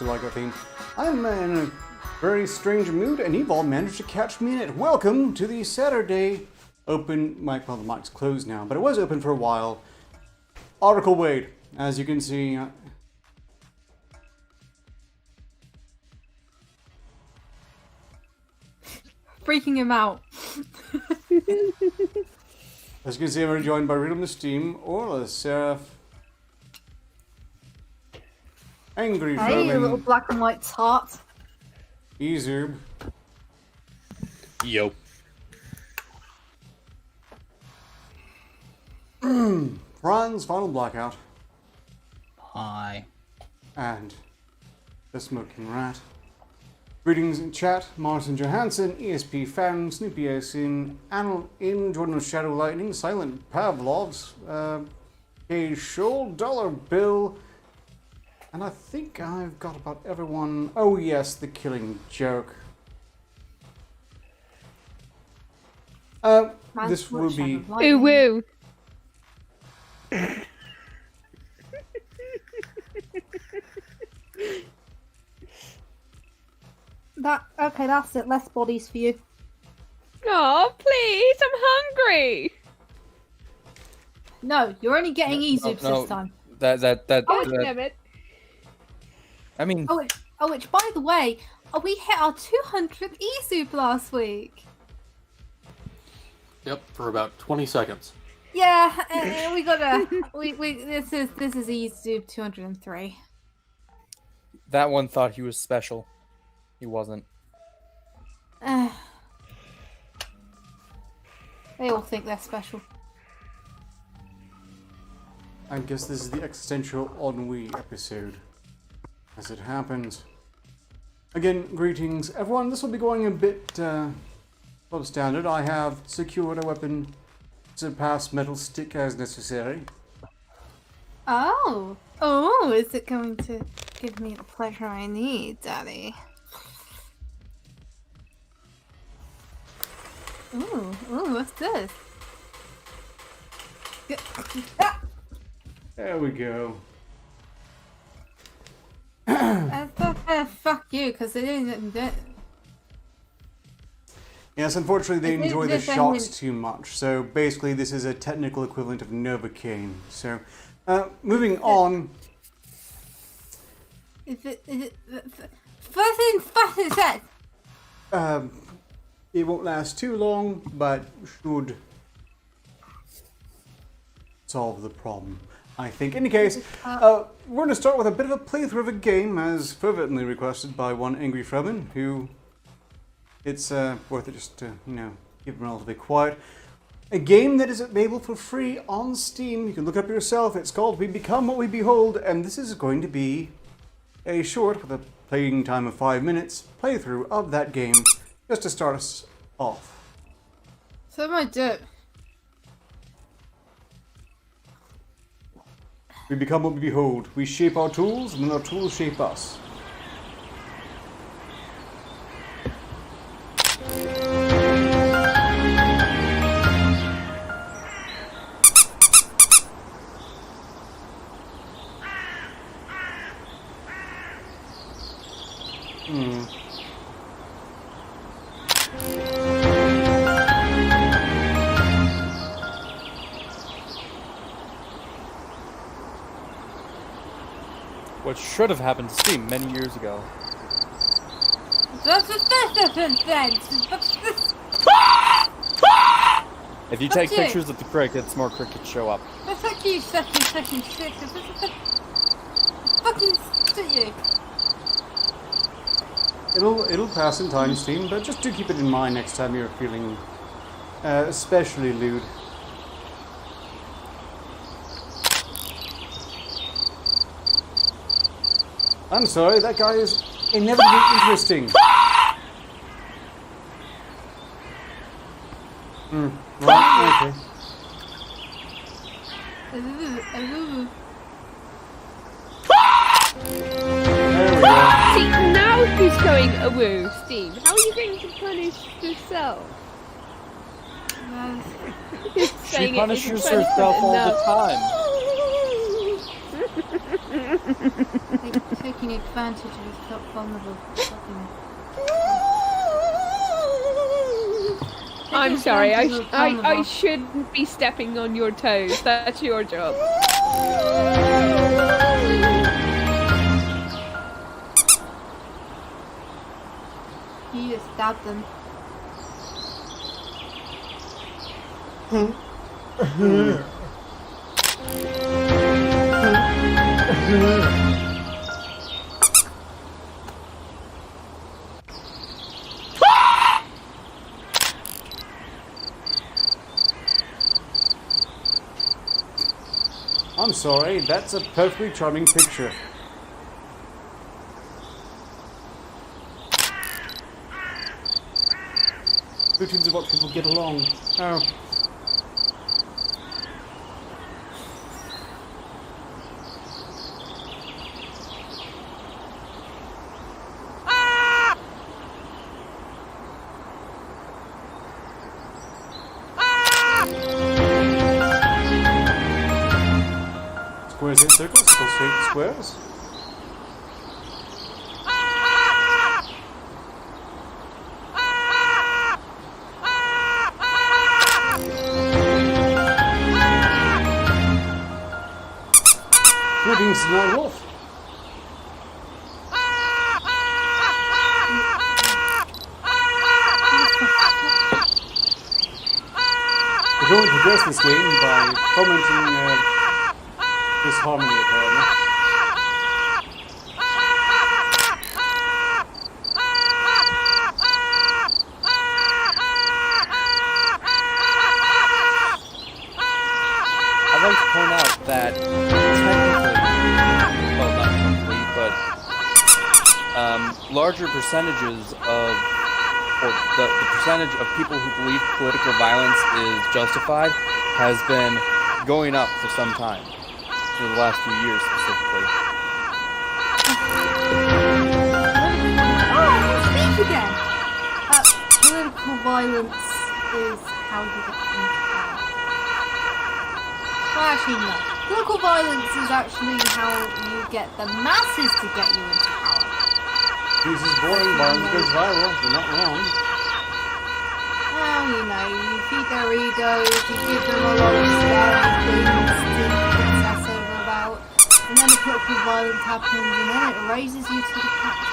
still like that theme. I'm in a very strange mood, and you've all managed to catch me in it. Welcome to the Saturday open mic. Well, the mic's closed now, but it was open for a while. Article Wade, as you can see. Freaking him out. As you can see, I'm joined by Riddle Steam, Orla, Seraph, Angry Hey, you Furman, little black and white tart. Ezerb, Yo. Franz, Final Blackout, Hi. and the Smoking Rat. Greetings in chat, Martin Johansson, ESP Fan, Snoopy Osin, Anil In, Jordan of Shadow Lightning, Silent Pavlovs, K. Scholl, Dollar Bill, and I think I've got about everyone. Oh yes, the Killing Joke. This will be... Ooh woo. Okay, that's it. Less bodies for you. Oh, please, I'm hungry. No, you're only getting E-Zoops no. this time. Oh, damn it. I mean, Which, by the way, we hit our 200th E-Zoop last week. Yep, for about 20 seconds. Yeah, we gotta. This is E-Zoop 203. that one thought he was special. He wasn't. They all think they're special. I guess this is the existential ennui episode, as it happens. Again, greetings everyone. This will be going a bit substandard. I have secured a weapon to pass metal stick as necessary. Oh, is it going to give me the pleasure I need, Daddy? Ooh, what's this? There we go. Fuck you, because it isn't. Yes, unfortunately they It is enjoy the different. shots too much. So basically this is a technical equivalent of Novocaine. So, moving on. Is it first thing fast said. It won't last too long, but should solve the problem, I think. In any case, we're going to start with a bit of a playthrough of a game, as fervently requested by one Angry Fremen, who it's worth it just to, keep them relatively quiet. A game that is available for free on Steam. You can look it up yourself. It's called We Become What We Behold, and this is going to be a short, with a playing time of 5 minutes, playthrough of that game, just to start us off. So am I do. We become what we behold. We shape our tools, and then our tools shape us. What should have happened to Steam many years ago. If you take pictures of the crickets, more crickets show up. Fuck you, fucking shit. Fucking shit you. It'll pass in time, Steam, but just do keep it in mind next time you're feeling especially lewd. I'm sorry, that guy is inevitably interesting. Right, okay. There we go. See, now who's going awoo, Steve? How are you going to punish yourself? She punishes herself all the time. Taking advantage of his vulnerable fucking... I'm sorry, Taking advantage of I vulnerable. shouldn't be stepping on your toes. That's your job. You just stabbed them. I'm sorry, that's a perfectly charming picture. Routines of what people get along. Oh. Squares hit circles, circles hit squares. Greetings, Night Wolf. We're going to progress this game by fomenting disharmony, apparently. I'd like to point out that technically, well, not technically, but larger percentages of, or the percentage of people who believe political violence is justified has been going up for some time, for the last few years specifically. Speak again! Political violence is how you get into power. Well, actually, no. Political violence is actually how you get the masses to get you into power. This is boring, violence goes viral, they're not wrong. Well, you know, you feed their egos, you give them a lot of scary things to obsess over about, and then the political violence happens, and then it raises you to the power.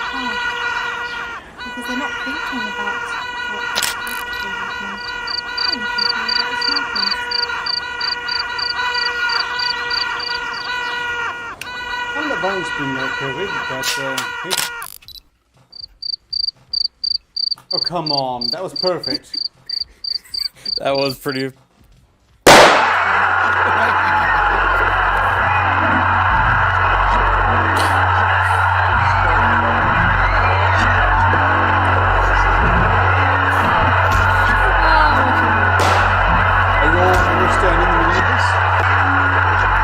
Because they're not thinking about what is actually happening. They're thinking about the small things. I'm not violence being COVID, but hey. Oh, come on, that was perfect. That was pretty... Are you all understanding the meaning of this?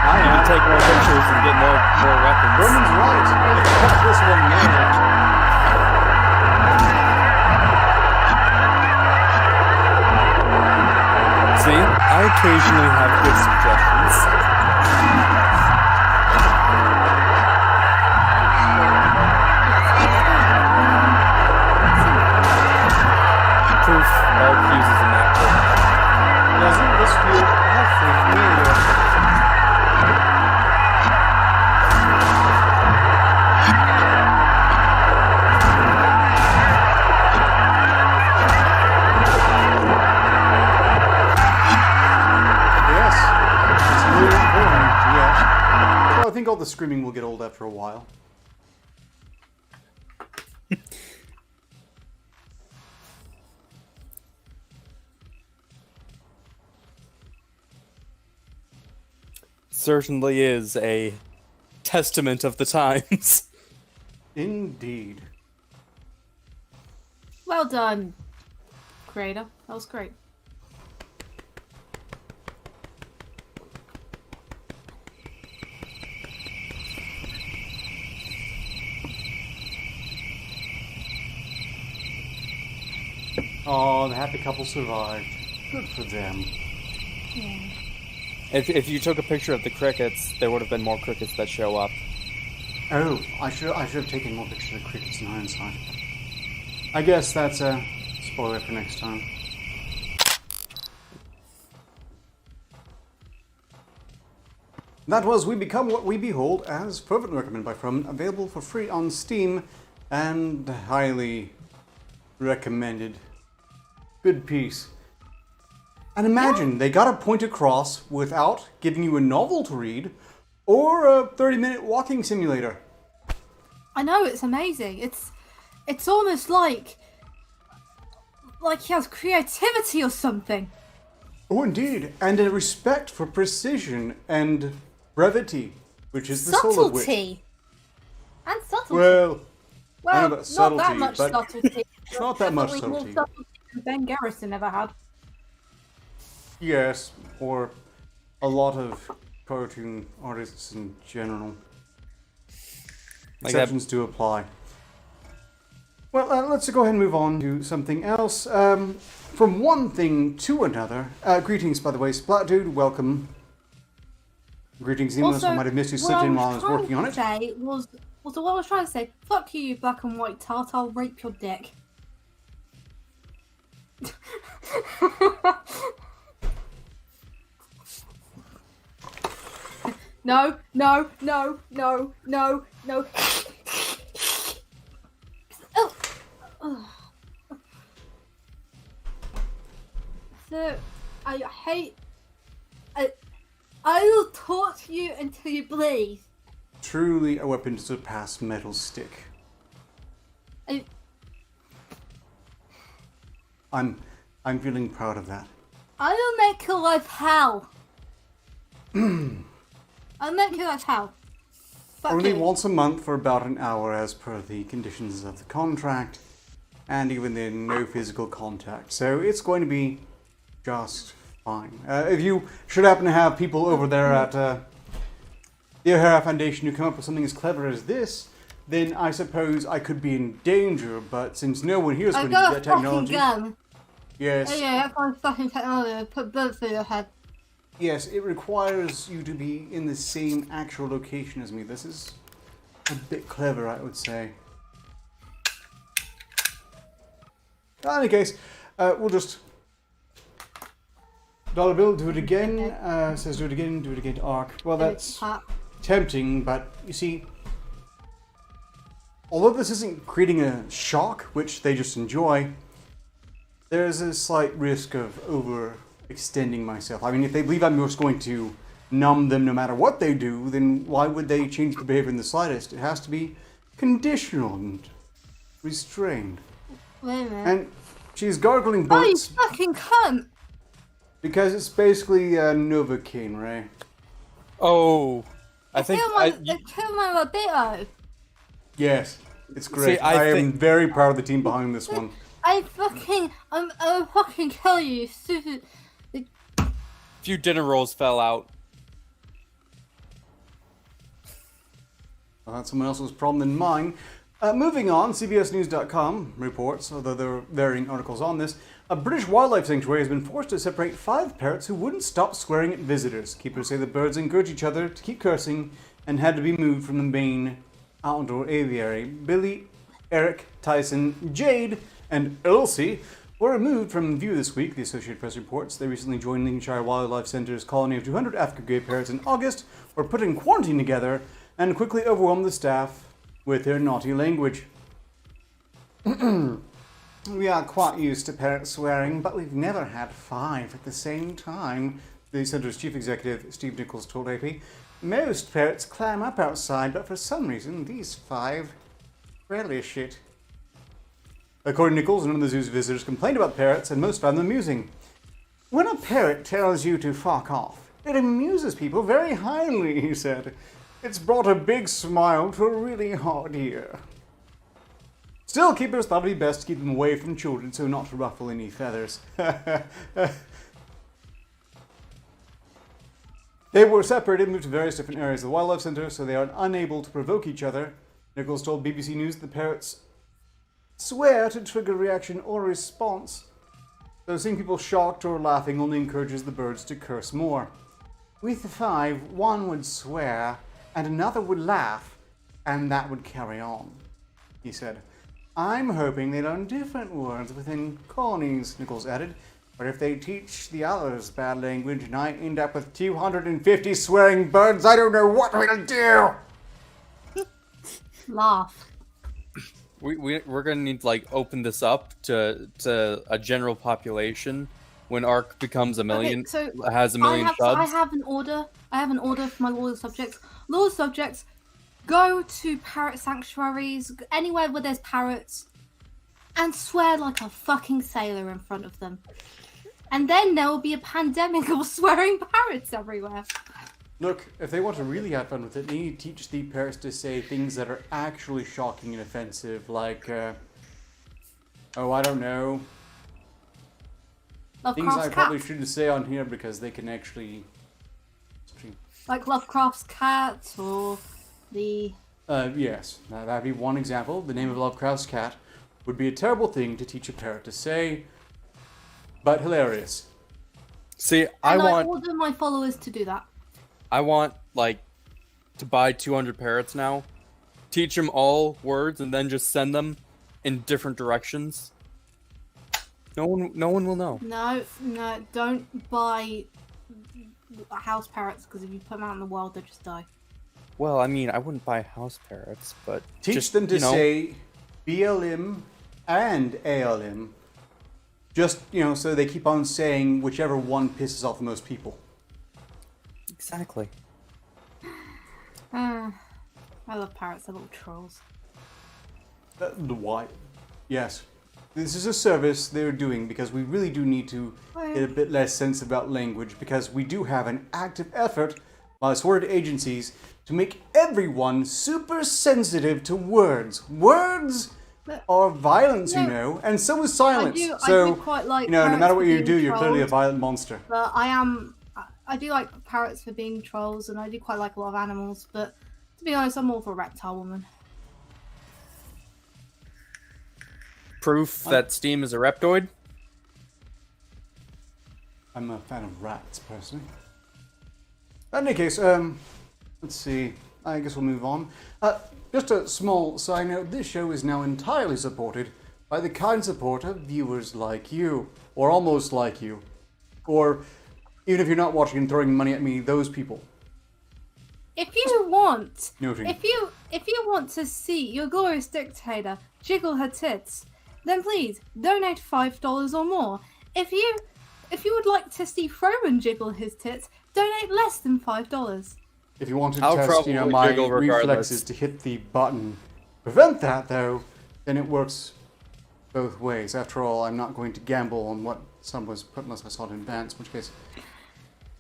I You am. can take more pictures and get more weapons. Roman's right. Cut this one now. See, I occasionally have good suggestions. Proof all cues is immaculate. Doesn't this feel awfully familiar? Yes, it's really not boring, yeah. Well, I think all the screaming will get old after a while. Certainly is a testament of the times. Indeed. Well done, creator. That was great. Oh, the happy couple survived. Good for them. Yeah. If you took a picture of the crickets, there would have been more crickets that show up. Oh, I should have taken more pictures of crickets in hindsight. I guess that's a spoiler for next time. That was We Become What We Behold, as fervently recommended by Froman, available for free on Steam, and highly recommended. Good piece. And imagine, they got a point across without giving you a novel to read, or a 30-minute walking simulator. I know, it's amazing. It's almost like he has creativity or something. Oh, indeed, and a respect for precision and brevity, which is the soul of wit. Subtlety. And subtlety. Well, I know about not subtlety, that much but subtlety. not that much Definitely more subtlety. subtlety than Ben Garrison ever had. Yes, or a lot of cartoon artists in general. Like that. Exceptions do apply. Well, let's go ahead and move on to something else. From one thing to another. Greetings, by the way, Splat Dude. Welcome. Greetings, Nemus. I might have missed you slipped in while I was working on it. What I was trying to say, fuck you, you black and white tart, I'll rape your dick. No. Oh. So, I hate... I will torture you until you bleed. Truly a weapon to surpass Metal Stick. I'm feeling proud of that. I will make your life hell. I'll make your life hell. Fuck Only you. once a month for about an hour as per the conditions of the contract. And even then, no physical contact. So it's going to be just fine. If you should happen to have people over there at the O'Hara Foundation who come up with something as clever as this, then I suppose I could be in danger. But since no one here is going to use that technology... Gun. Yes. Oh yeah, that's my fucking technology. Put bullets through your head. Yes, it requires you to be in the same actual location as me. This is a bit clever, I would say. In any case, we'll just... Dollar Bill, do it again. Says do it again to Ark. Well, that's tempting, but you see, although this isn't creating a shock, which they just enjoy, there's a slight risk of overextending myself. I mean, if they believe I'm just going to numb them no matter what they do, then why would they change their behavior in the slightest? It has to be conditional and restrained. Wait a minute. And she's gargling Oh, you bullets fucking cunt! because it's basically Novocaine, right? Oh, I think It killed my libido. Yes, it's great. See, I am think- very proud of the team behind this one. I'll fucking kill you, stupid. few dinner rolls fell out. Well, that's someone else's problem than mine. Moving on, CBSNews.com reports, although there are varying articles on this, a British wildlife sanctuary has been forced to separate 5 parrots who wouldn't stop swearing at visitors. Keepers say the birds encourage each other to keep cursing and had to be moved from the main outdoor aviary. Billy, Eric, Tyson, Jade, and Elsie were removed from view this week, the Associated Press reports. They recently joined Lincolnshire Wildlife Centre's colony of 200 African grey parrots in August, were put in quarantine together, and quickly overwhelmed the staff with their naughty language. We are quite used to parrots swearing, but we've never had 5 at the same time, the centre's chief executive, Steve Nichols, told AP. Most parrots climb up outside, but for some reason, these 5 rarely shit. According to Nichols, none of the zoo's visitors complained about parrots, and most found them amusing. When a parrot tells you to fuck off, it amuses people very highly, he said. It's brought a big smile to a really hard year. Still, keepers thought it'd be best to keep them away from children so not to ruffle any feathers. They were separated and moved to various different areas of the wildlife centre, so they are unable to provoke each other. Nichols told BBC News that the parrots swear to trigger reaction or response, though seeing people shocked or laughing only encourages the birds to curse more. With the 5, one would swear and another would laugh, and that would carry on. He said, I'm hoping they learn different words within colonies, Nichols added. But if they teach the others bad language and I end up with 250 swearing birds, I don't know what we'll do! Laugh. We're gonna need to like open this up to a general population when Ark becomes a million, Okay, so has a million subs. I have an order. I have an order for my loyal subjects. Loyal subjects, go to parrot sanctuaries, anywhere where there's parrots, and swear like a fucking sailor in front of them. And then there will be a pandemic of swearing parrots everywhere. Look, if they want to really have fun with it, they need to teach the parrots to say things that are actually shocking and offensive, like, oh, I don't know. Things I Lovecraft's probably cat. shouldn't say on here because they can actually... Like Lovecraft's cat, or the... Yes, now, that'd be one example. The name of Lovecraft's cat would be a terrible thing to teach a parrot to say, but hilarious. See, I order my followers to do that. I want like to buy 200 parrots now, teach them all words, and then just send them in different directions. No one will know. No, don't buy house parrots, because if you put them out in the wild, they just die. Well, I mean, I wouldn't buy house parrots, but Teach just, them to you know, say BLM and ALM, just, so they keep on saying whichever one pisses off the most people. exactly. I love parrots, they're little trolls. Why? Yes. This is a service they're doing because we really do need to get a bit less sense about language, because we do have an active effort by assorted agencies to make everyone super sensitive to words. Words are violence, and so is silence. I so, do quite like no parrots matter what for you being do, you're clearly a trolls. violent monster. But I do like parrots for being trolls, and I do quite like a lot of animals, but to be honest, I'm more for a reptile woman. Proof that Steam is a reptoid. I'm a fan of rats, personally. In any case, let's see. I guess we'll move on. Just a small side note, this show is now entirely supported by the kind support of viewers like you, or almost like you. Or, even if you're not watching and throwing money at me, those people. If you want, Noting. if you want to see your glorious dictator jiggle her tits, then please donate $5 or more. If you would like to see Froman jiggle his tits, donate less than $5. If you want to I'll test, probably my jiggle regardless. reflexes to hit the button, prevent that though, then it works both ways. After all, I'm not going to gamble on what someone's put unless I saw it in advance, in which case...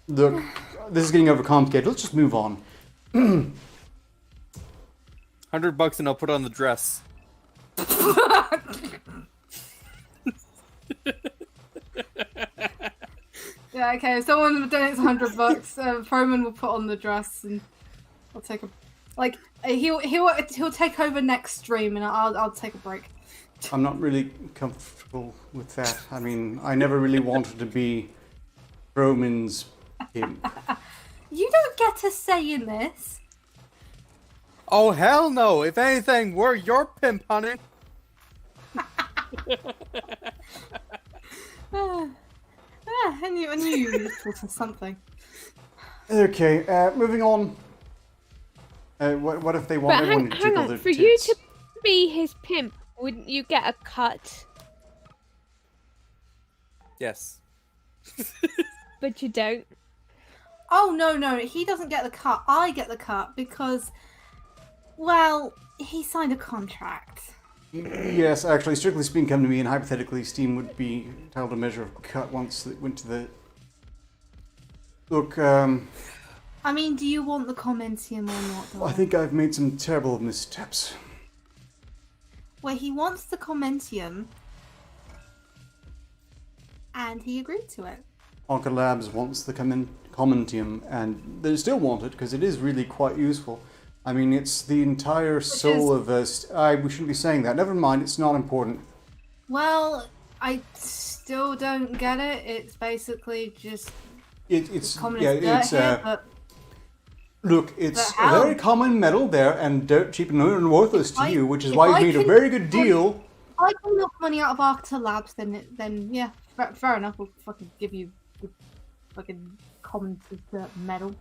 Look, this is getting overcomplicated. Let's just move on. $100 and I'll put on the dress. Yeah, okay. If someone donates $100, Froman will put on the dress, and I'll take a he'll take over next stream, and I'll take a break. I'm not really comfortable with that. I mean, I never really wanted to be Roman's pimp. You don't get to say in this. Oh hell no! If anything, we're your pimp, honey. I knew you were useful for something. Okay, moving on. What if they want But everyone to hang jiggle on, their for you tits? to be his pimp, wouldn't you get a cut? Yes. But you don't. Oh no, he doesn't get the cut. I get the cut because, well, he signed a contract. Yes, actually, strictly speaking, come to me, and hypothetically, Steam would be entitled to measure of cut once it went to the... Look, I mean, do you want the Commentium or not? Though? I think I've made some terrible missteps. Well, he wants the Commentium, and he agreed to it. Arketer Labs wants the Commentium, and they still want it, because it is really quite useful. I mean, it's the entire soul of us. We shouldn't be saying that. Never mind, it's not important. Well, I still don't get it. It's basically just It's communist dirt here, but Look, it's But a how? very common metal there, and dirt cheap and worthless to you, which is if why I you made a can- very good deal. If I can knock money out of Arketer Labs, then yeah, fair enough. We'll fucking give you the fucking common medal.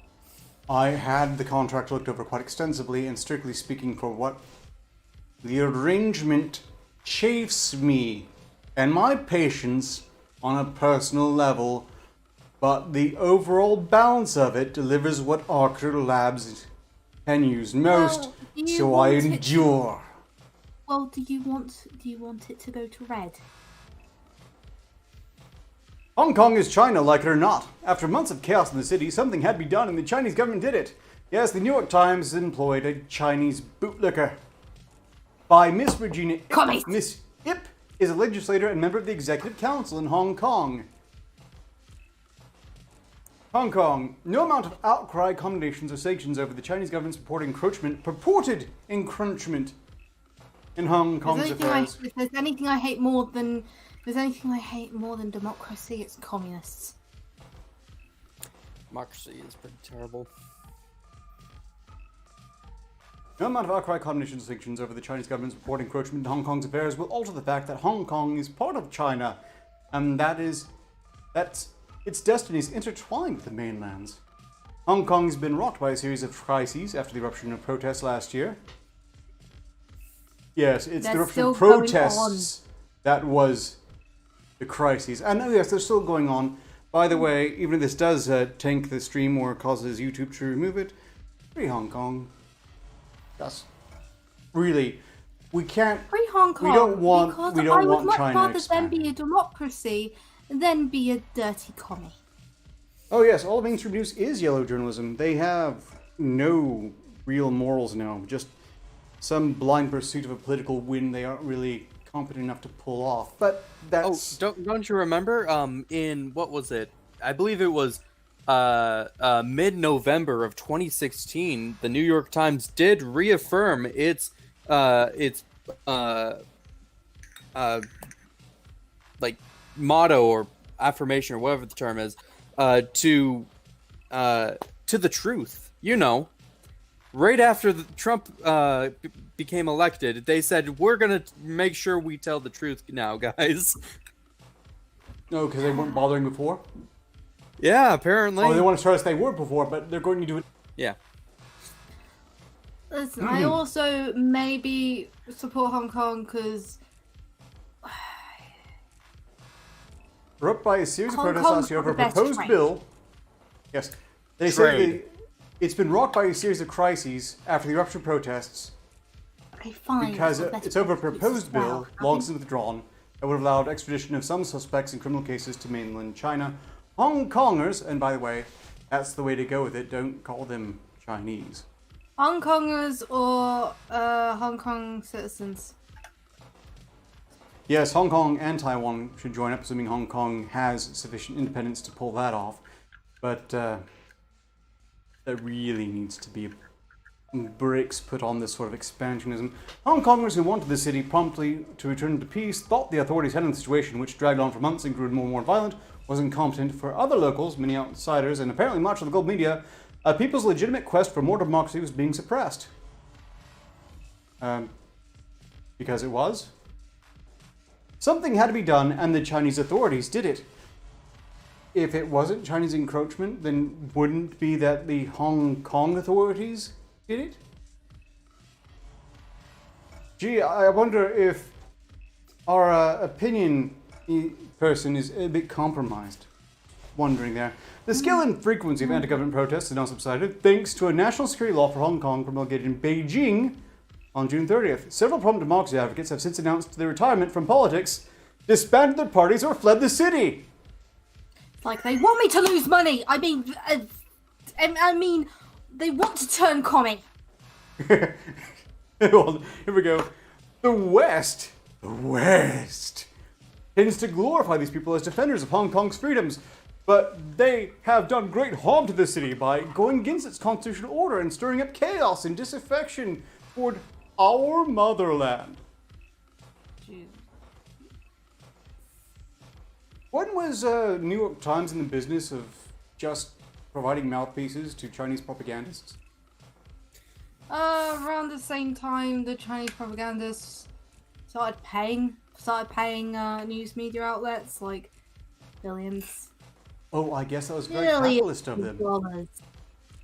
I had the contract looked over quite extensively, and strictly speaking, for what the arrangement chafes me and my patience on a personal level, but the overall balance of it delivers what Arketer Labs can use most, Well, do you so I want it to- endure. Well, do you want it to go to red? Hong Kong is China, like it or not. After months of chaos in the city, something had to be done, and the Chinese government did it. Yes, the New York Times employed a Chinese bootlicker. By Miss Regina Ip. Commies. Miss Ip is a legislator and member of the Executive Council in Hong Kong. Hong Kong. No amount of outcry, commendations, or sanctions over the Chinese government's purported encroachment in Hong Kong's affairs. If there's anything I hate more than democracy, it's communists. Democracy is pretty terrible. No amount of outcry, condemnations, or sanctions over the Chinese government's purported encroachment in Hong Kong's affairs will alter the fact that Hong Kong is part of China, and that's its destinies intertwined with the mainland's. Hong Kong has been rocked by a series of crises after the eruption of protests last year. Yes, it's the They're eruption of still going protests that was the crises. And yes, they're still going on. By the way, even if this does tank the stream or causes YouTube to remove it, free Hong Kong. That's really, we can't. Free Hong Kong. We don't want. Because We don't I would want much China rather them expanding. be a democracy than be a dirty commie. Oh yes, all mainstream news is yellow journalism. They have no real morals now. Just some blind pursuit of a political win they aren't really competent enough to pull off. But that's. Oh, don't you remember? In what was it? I believe it was mid-November of 2016. The New York Times did reaffirm its like motto or affirmation or whatever the term is, to the truth. You know, right after Trump became elected, they said, we're gonna make sure we tell the truth now, guys. No, because they weren't bothering before. Yeah, apparently. Oh, they want to show us they were before, but they're going to do it. Yeah. Listen, I also maybe support Hong Kong because We're up by a series of Hong protests Kong's last year over a got the best proposed trade. bill. Yes, they say it's been rocked by a series of crises after the eruption of protests okay, fine. because it's got best it's over a trade proposed as well. bill long since withdrawn that would have allowed extradition of some suspects in criminal cases to mainland China. Hong Kongers, and by the way, that's the way to go with it. Don't call them Chinese. Hong Kongers or Hong Kong citizens. Yes, Hong Kong and Taiwan should join up, assuming Hong Kong has sufficient independence to pull that off. But there really needs to be brakes put on this sort of expansionism. Hong Kongers who wanted the city promptly to return to peace thought the authorities handling the situation, which dragged on for months and grew more and more violent, was incompetent. For other locals, many outsiders, and apparently much of the global media, people's legitimate quest for more democracy was being suppressed. Because it was. Something had to be done, and the Chinese authorities did it. If it wasn't Chinese encroachment, then wouldn't it be that the Hong Kong authorities did it? Gee, I wonder if our opinion person is a bit compromised. Wondering there. The scale and frequency of anti-government protests has now subsided thanks to a national security law for Hong Kong promulgated in Beijing on June 30th. Several pro-democracy advocates have since announced their retirement from politics, disbanded their parties, or fled the city. Like they want me to lose money. I mean, they want to turn commie. Well, here we go. The West tends to glorify these people as defenders of Hong Kong's freedoms, but they have done great harm to the city by going against its constitutional order and stirring up chaos and disaffection toward our motherland. Jeez. When was New York Times in the business of just providing mouthpieces to Chinese propagandists? Around the same time, the Chinese propagandists started paying news media outlets like billions. Oh, I guess that was very Billions capitalist of them. dollars.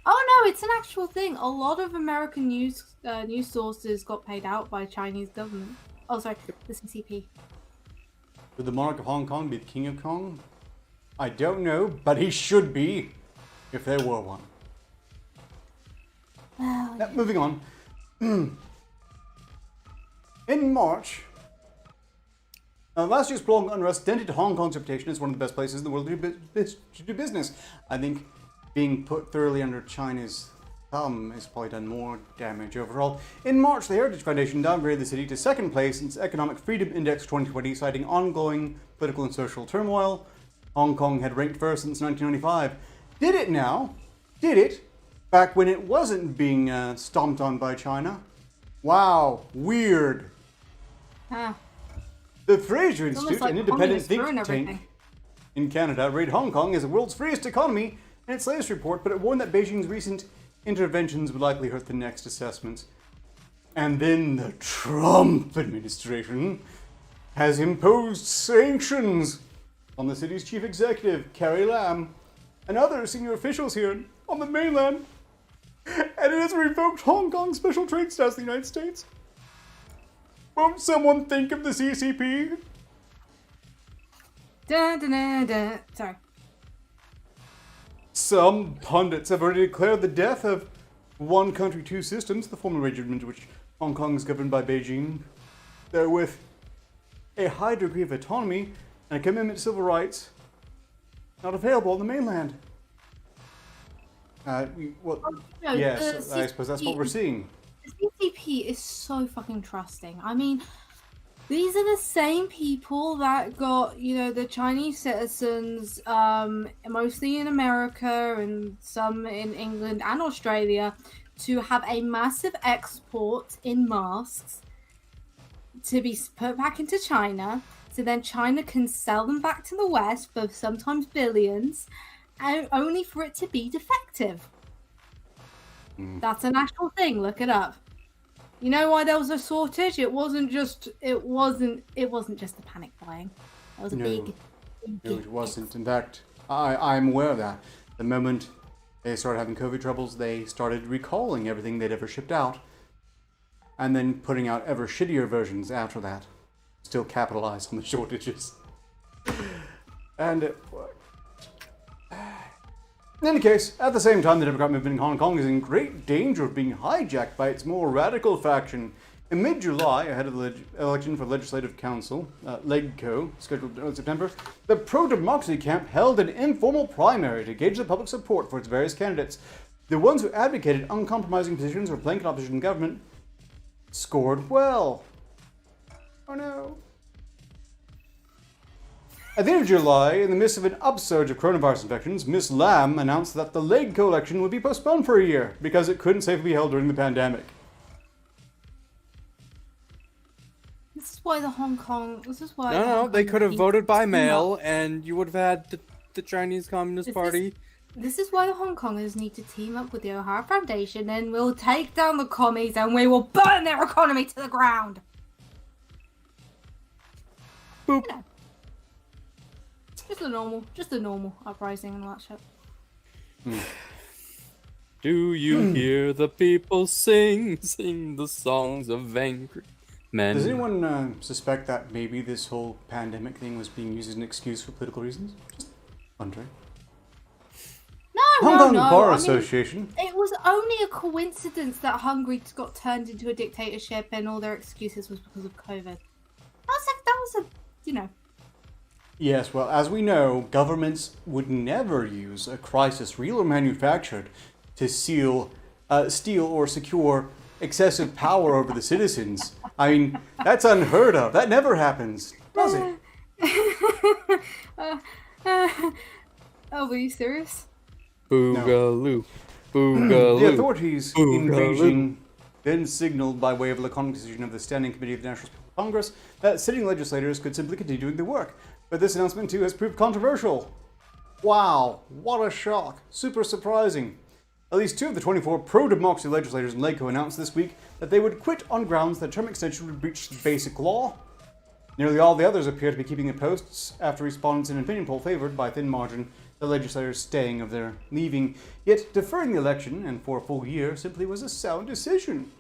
Oh no, it's an actual thing. A lot of American news sources got paid out by Chinese government. Oh, sorry, the CCP. Would the monarch of Hong Kong be the king of Kong? I don't know, but he should be, if there were one. Well, Now, moving on. In March, last year's prolonged unrest dented Hong Kong's reputation as one of the best places in the world to do business. I think being put thoroughly under China's thumb has probably done more damage overall. In March, the Heritage Foundation downgraded the city to second place in its Economic Freedom Index 2020, citing ongoing political and social turmoil. Hong Kong had ranked first since 1995. Did it now? Did it? Back when it wasn't being stomped on by China? Wow, weird. ah, The Fraser almost Institute, like an independent communists ruin think everything. tank in Canada, rated Hong Kong as the world's freest economy in its latest report, but it warned that Beijing's recent interventions would likely hurt the next assessments. And then the Trump administration has imposed sanctions on the city's chief executive, Carrie Lam, and other senior officials here on the mainland. And it has revoked Hong Kong's special trade status in the United States. Won't someone think of the CCP? Sorry. Some pundits have already declared the death of one country, two systems, the former regime which Hong Kong is governed by Beijing. Though with a high degree of autonomy and a commitment to civil rights not available on the mainland. No, yes, the I suppose that's what we're seeing. The CCP is so fucking trusting. I mean, these are the same people that got, the Chinese citizens, mostly in America and some in England and Australia, to have a massive export in masks to be put back into China, so then China can sell them back to the West for sometimes billions, and only for it to be defective. That's an actual thing. Look it up. You know why there was a shortage? It wasn't just a panic buying. It was a big. No, it wasn't. In fact, I'm aware of that. The moment they started having COVID troubles, they started recalling everything they'd ever shipped out, and then putting out ever shittier versions after that. Still capitalize on the shortages. And it worked. In any case, at the same time, the Democrat movement in Hong Kong is in great danger of being hijacked by its more radical faction. In mid-July, ahead of the election for Legislative Council, LegCo, scheduled in September, the pro-democracy camp held an informal primary to gauge the public support for its various candidates. The ones who advocated uncompromising positions or blanket opposition government scored well. Oh no. At the end of July, in the midst of an upsurge of coronavirus infections, Ms. Lam announced that the LegCo election would be postponed for a year because it couldn't safely be held during the pandemic. This is why No, they could have voted by mail, and you would have had the Chinese Communist Party. This is why the Hong Kongers need to team up with the O'Hara Foundation, and we'll take down the commies, and we will burn their economy to the ground. Boop. You know, just a normal uprising and all that shit. Do you hear the people sing the songs of angry men? Does anyone suspect that maybe this whole pandemic thing was being used as an excuse for political reasons? Just wondering. No. Hong Kong Bar Association. It was only a coincidence that Hungary got turned into a dictatorship and all their excuses was because of COVID. That was a Yes, well, as we know, governments would never use a crisis, real or manufactured, to steal or secure excessive power over the citizens. I mean, that's unheard of. That never happens, does it? Oh, were you serious? Boogaloo. Boogaloo. The authorities in Boogaloo. Beijing then signaled by way of a laconic decision of the Standing Committee of the National Congress that sitting legislators could simply continue doing the work. But this announcement too has proved controversial. Wow, what a shock. Super surprising. At least 2 of the 24 pro-democracy legislators in Laco announced this week that they would quit on grounds that term extension would breach the basic law. Nearly all the others appear to be keeping their posts after respondents in an opinion poll favored by a thin margin the legislators staying of their leaving. Yet deferring the election, and for a full year, simply was a sound decision.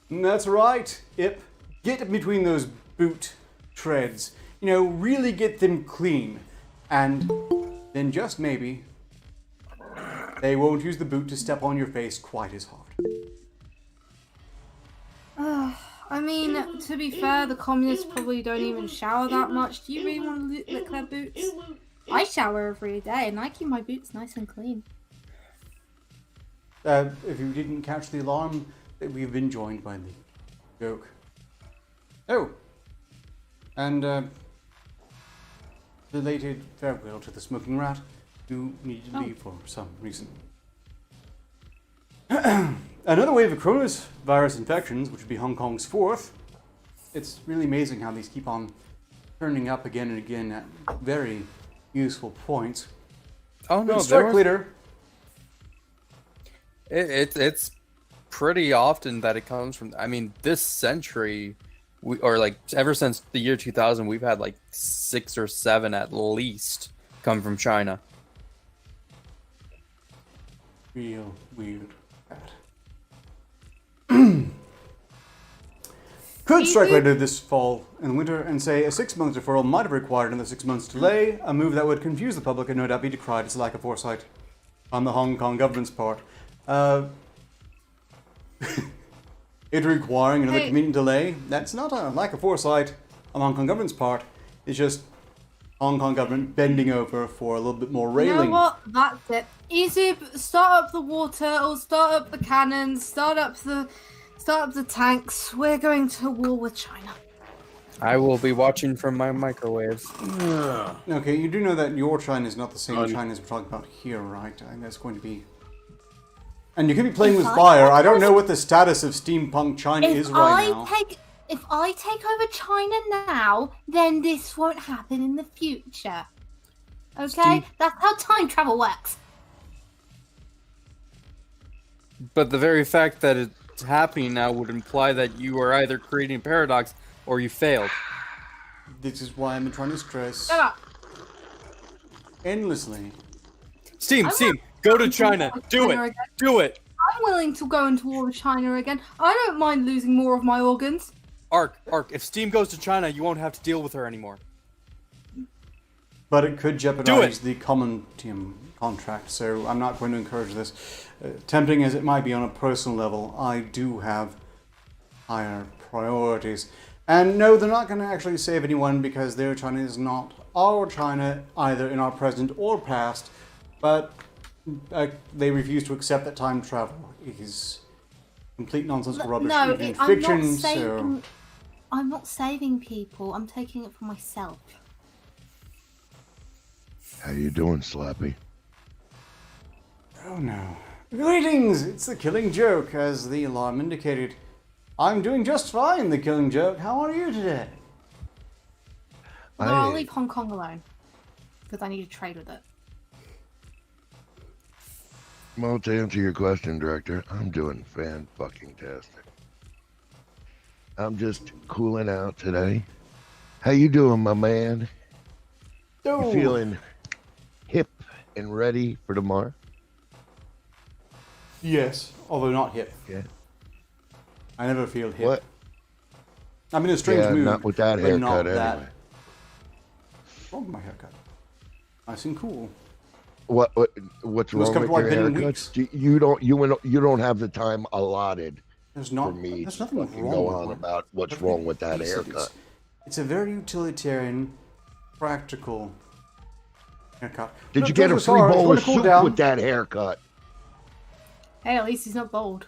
And that's right, Ip. Get between those boot treads. You know, really get them clean. And then just maybe, they won't use the boot to step on your face quite as hard. I mean, to be fair, the communists probably don't even shower that much. Do you really want to lick their boots? I shower every day, and I keep my boots nice and clean. If you didn't catch the alarm, we've been joined by the joke. Oh, and belated farewell to the smoking rat, who needed to leave for some reason. Another wave of coronavirus infections, which would be Hong Kong's 4th. It's really amazing how these keep on turning up again and again at very useful points. Oh no, strike leader. It's pretty often that it comes from. I mean, this century, ever since the year 2000, we've had like 6 or 7 at least come from China. Real weird. Could strike later this fall and winter and say a 6-month deferral might have required another 6 months delay, a move that would confuse the public and no doubt be decried as a lack of foresight on the Hong Kong government's part. It requiring another convenient delay, that's not a lack of foresight on the Hong Kong government's part, it's just Hong Kong government bending over for a little bit more railing. You know what? That's it. Easy, start up the water, or start up the cannons, start up the tanks. We're going to war with China. I will be watching from my microwaves. Okay, you do know that your China is not the same China as we're talking about here, right? I think that's going to be... And you could be playing with fire. I don't know what the status of steampunk China is right now. If I take over China now, then this won't happen in the future. Okay? That's how time travel works. But the very fact that it's happening now would imply that you are either creating a paradox or you failed. This is why I'm trying to stress Shut up. endlessly. Steam, go to China. Do it. Do it. I'm willing to go into war with China again. I don't mind losing more of my organs. Ark, if Steam goes to China, you won't have to deal with her anymore. But it could jeopardize the Commontium contract, so I'm not going to encourage this. Tempting as it might be on a personal level, I do have higher priorities. And no, they're not going to actually save anyone because their China is not our China, either in our present or past, but they refuse to accept that time travel is complete nonsensical rubbish. No, in fiction, I'm not saving people. I'm taking it for myself. How you doing, Slappy? Oh no. Greetings! It's the Killing Joke, as the alarm indicated. I'm doing just fine, the Killing Joke. How are you today? Well, I'll leave Hong Kong alone. Because I need to trade with it. Well, to answer your question, Director, I'm doing fan-fucking-tastic. I'm just cooling out today. How you doing, my man? Oh. You feeling hip and ready for tomorrow? Yes, although not hip. Yeah. I never feel hip. What? I'm in a strange mood. Not with that but haircut not anyway. that. Wrong with my haircut. Nice and cool. What's Most wrong with comfortable your I've been in haircuts? You don't have the time allotted There's for me there's to nothing fucking wrong go with on mine. about what's wrong with that haircut. It's a very utilitarian, practical haircut. Did Look, you get a Dr. free Sarge, bowl wanna of cool soup down? with that haircut? Hey, at least he's not bold.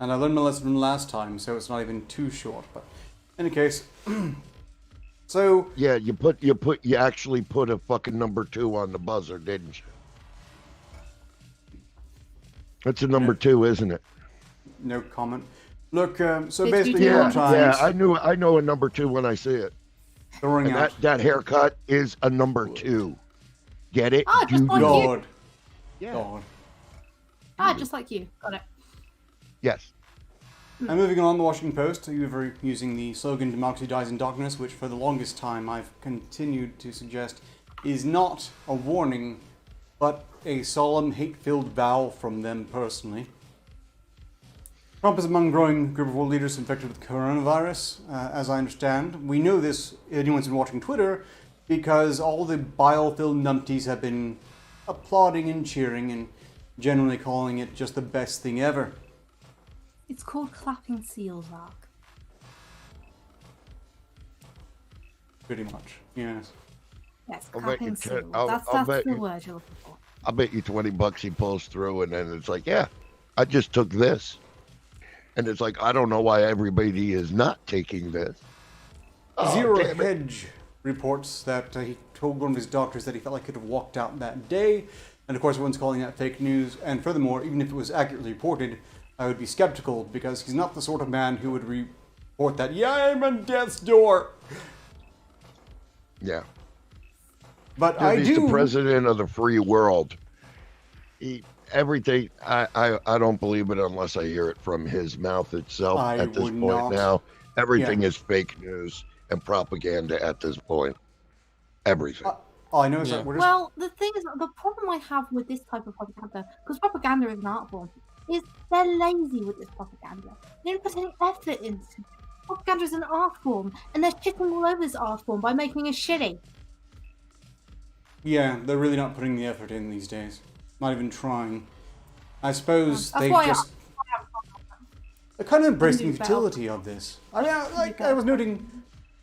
And I learned my lesson from last time, so it's not even too short. But in any case, so Yeah, you actually put a fucking number 2 on the buzzer, didn't you? That's a number 2, isn't it? no comment. Look, so Did you basically, do your that? times Yeah, I know a number 2 when I see it. throwing And out. that haircut is a number 2. Get it? Ah, just like you. God. Yeah. God. Ah, just like you. Got it. Yes. And moving on, the Washington Post, you were using the slogan "Democracy dies in darkness," which for the longest time I've continued to suggest is not a warning, but a solemn, hate-filled vow from them personally. Trump is among a growing group of world leaders infected with coronavirus, as I understand. We know this, anyone's been watching Twitter, because all the bile-filled numpties have been applauding and cheering and generally calling it just the best thing ever. It's called clapping seals, Ark. Pretty much, yes. Yes, I'll bet clapping you seals. I'll That's bet the you- word you're looking for. I'll bet you $20 he pulls through, and then it's like, yeah, I just took this. And it's like, I don't know why everybody is not taking this. Oh, Zero damn it. Hedge reports that he told one of his doctors that he felt like he could have walked out that day. And of course, everyone's calling that fake news. And furthermore, even if it was accurately reported, I would be skeptical because he's not the sort of man who would report that, yeah, I'm on death's door. Yeah. But Dude, I he's do. the president of the free world. Everything, I don't believe it unless I hear it from his mouth itself I at this would point not. now. Everything Yeah. is fake news and propaganda at this point. Everything. All I know is Yeah. that we're just. Well, the thing is, the problem I have with this type of propaganda, because propaganda is an art form, is they're lazy with this propaganda. They don't put any effort into it. Propaganda is an art form, and they're shitting all over this art form by making it shitty. Yeah, they're really not putting the effort in these days. Not even trying. I suppose That's they why just. They're kind of embracing the New bell. futility of this. I mean, like I was noting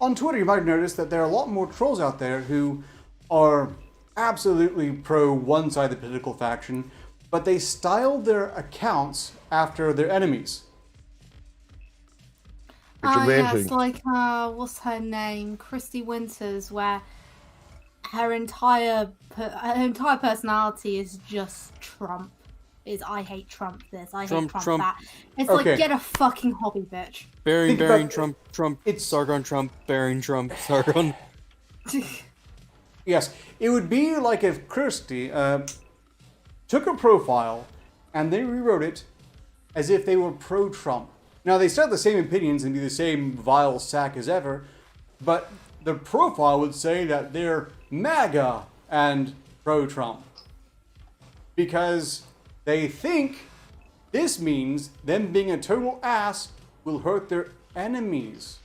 on Twitter, you might have noticed that there are a lot more trolls out there who are absolutely pro one side of the political faction, but they style their accounts after their enemies. It's Yeah, amazing. it's like, what's her name? Christy Winters, where her entire personality is just Trump. Is I hate Trump this, I hate Trump, Trump that. It's Okay. like, get a fucking hobby, bitch. Bearing Think about- Trump, It's- Sargon Trump, bearing Trump, Sargon. Yes, it would be like if Kirsty took a profile and they rewrote it as if they were pro-Trump. Now, they still have the same opinions and be the same vile sack as ever, but the profile would say that they're MAGA and pro-Trump. Because they think this means them being a total ass will hurt their enemies.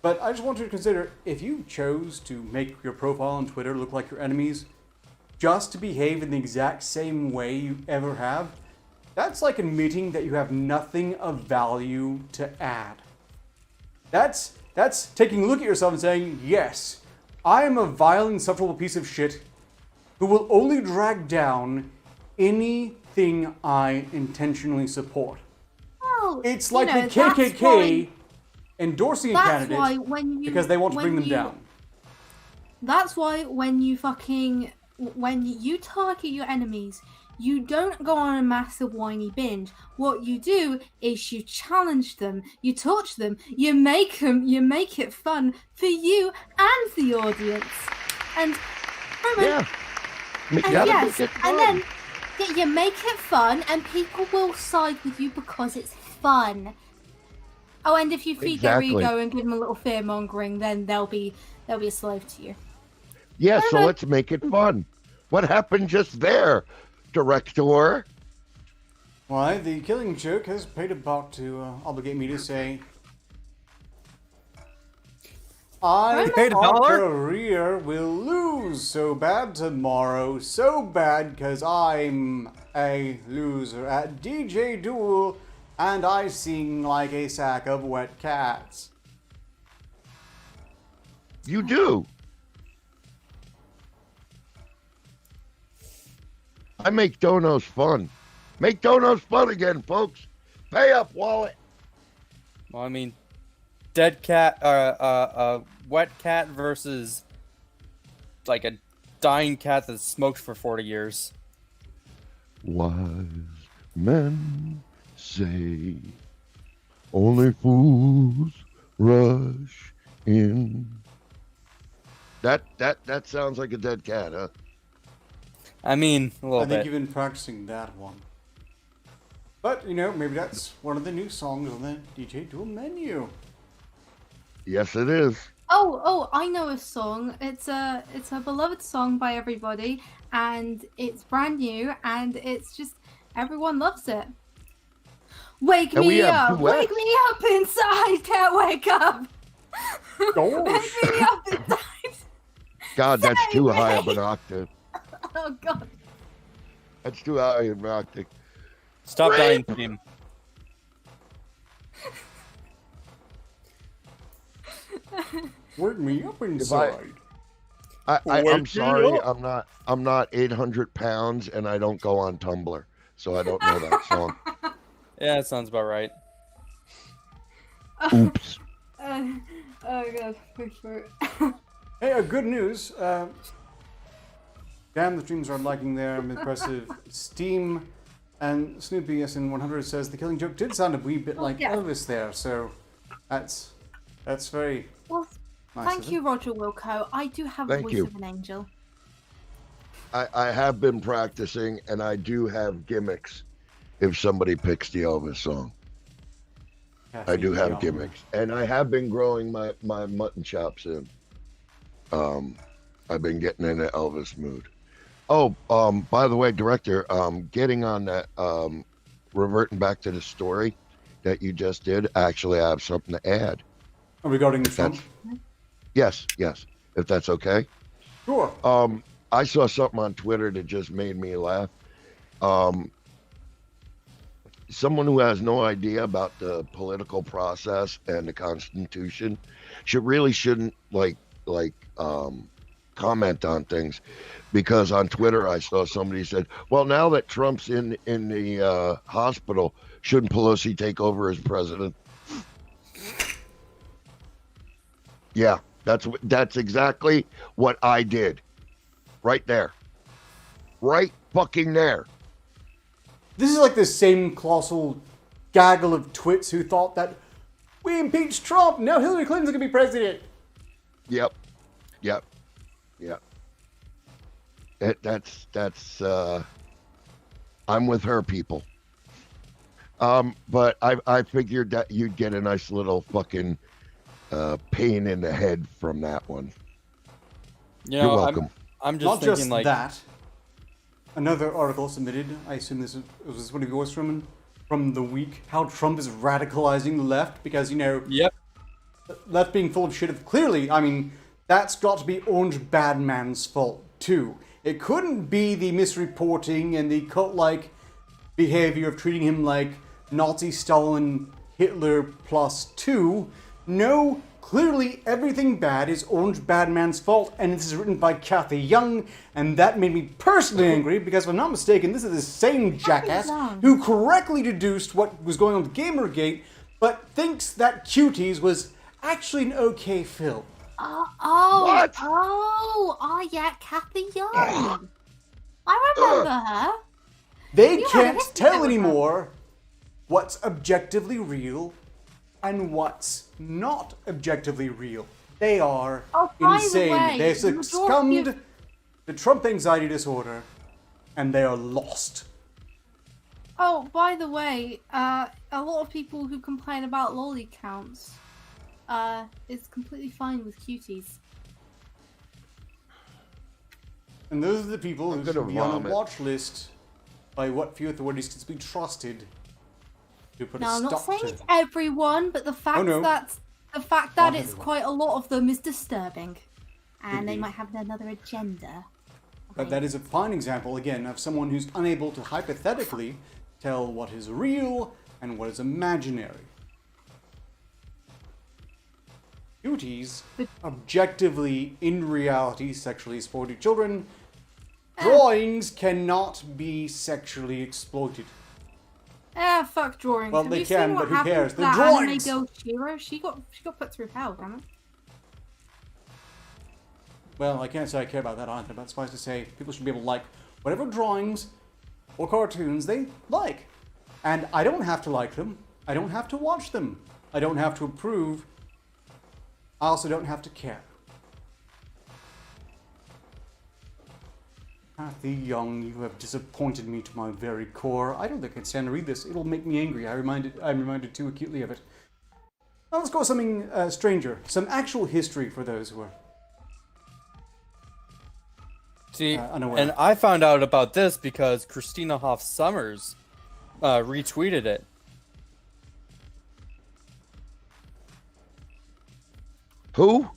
But I just want you to consider, if you chose to make your profile on Twitter look like your enemies, just to behave in the exact same way you ever have, that's like admitting that you have nothing of value to add. That's taking a look at yourself and saying, yes, I am a vile, insufferable piece of shit who will only drag down anything I intentionally support. Well, It's you like know, the that's KKK why- endorsing a That's candidate why when you because they want to when bring them you- down. That's why when you target your enemies, you don't go on a massive whiny binge. What you do is you challenge them, you torture them, you make it fun for you and the audience. And Yeah. You and gotta yes, make it and fun. then you make it fun, and people will side with you because it's fun. Oh, and if you feed Exactly. their ego and give them a little fear mongering, then they'll be a slave to you. Yeah, so let's make it fun. What happened just there, Director? Why, the Killing Joke has paid a buck to obligate me to say, I, paid our $1? career, will lose so bad tomorrow, so bad because I'm a loser at DJ Duel and I sing like a sack of wet cats. You do. I make donos fun. Make donos fun again, folks. Pay up, wallet. Well, I mean, dead cat, wet cat versus like a dying cat that smoked for 40 years. Wise men say only fools rush in. That sounds like a dead cat, huh? I mean, a little I think bit. you've been practicing that one. But, you know, maybe that's one of the new songs on the DJ Duel menu. Yes, it is. Oh, I know a song. It's a beloved song by everybody, and it's brand new, and it's just everyone loves it. Wake And we me have up, duets. wake me up inside, can't wake up. Wake me up inside. God, that's Save too me. high of an octave. Oh God. That's too high of an octave. Stop dying, team. Wake me up inside. I'm sorry, I'm not 800 pounds and I don't go on Tumblr, so I don't know that song. Yeah, that sounds about right. Oops. Oh God, wait for it. Hey, good news. Damn, the streams are liking their impressive Steam. And Snoopy SN100 says the Killing Joke did sound a wee bit like yeah. Elvis there, so that's very Well, nice. thank of you, him. Roger Wilco. I do have the Thank voice you. of an angel. I have been practicing and I do have gimmicks if somebody picks the Elvis song. I do have Kathy, gimmicks. And I have been growing my mutton chops in. I've been getting in an Elvis mood. Oh, by the way, Director, getting on that, reverting back to the story that you just did, actually I have something to add. regarding Trump. Yes, if that's okay. Sure. I saw something on Twitter that just made me laugh. Someone who has no idea about the political process and the Constitution shouldn't comment on things, because on Twitter I saw somebody said, "Well, now that Trump's in the hospital, shouldn't Pelosi take over as president?" Yeah, that's exactly what I did. Right there. Right fucking there. This is like the same colossal gaggle of twits who thought that we impeached Trump, now Hillary Clinton's gonna be president. Yep. That's I'm with her, people. But I figured that you'd get a nice little fucking pain in the head from that one. You You're know, welcome. I'm just Not thinking just like that. Another article submitted, I assume this was one of yours from the week, how Trump is radicalizing the left because, you know, Yep. left being full of shit. Clearly, I mean, that's got to be Orange Badman's fault too. It couldn't be the misreporting and the cult-like behavior of treating him like Nazi Stalin Hitler +2. No, clearly everything bad is Orange Badman's fault, and this is written by Kathy Young, and that made me personally angry because if I'm not mistaken, this is the same jackass Young. who correctly deduced what was going on with Gamergate, but thinks that Cuties was actually an okay film. What? Yeah, Kathy Young. I remember her. They You have a can't history tell with her. anymore what's objectively real and what's not objectively real. They are Oh, by the insane. way, They the majority succumbed of- to Trump anxiety disorder, and they are lost. Oh, by the way, a lot of people who complain about lolly counts, is completely fine with cuties. And those are the people I'm who gonna should be on a vomit. watch list by what few authorities can be trusted to put Now, a I'm not stop saying to. it's everyone, but the fact no. that Not it's everyone. quite a lot of them is disturbing, and they Indeed. might have another agenda. But that is a fine example, again, of someone who's unable to hypothetically tell what is real and what is imaginary. Cuties, objectively, in reality, sexually exploited children. Drawings cannot be sexually exploited. Fuck drawings. Well, Have they you can, seen what but who happened cares? to They're that anime drawings! girl Shiro? She got put through hell, damn it. Well, I can't say I care about that either, but suffice to say, people should be able to like whatever drawings or cartoons they like. And I don't have to like them. I don't have to watch them. I don't have to approve. I also don't have to care. Kathy Young, you have disappointed me to my very core. I don't think I can stand to read this. It'll make me angry. I'm reminded too acutely of it. Now let's go with something stranger. Some actual history for those who are See, unaware. and I found out about this because Christina Hoff Summers retweeted it. Who?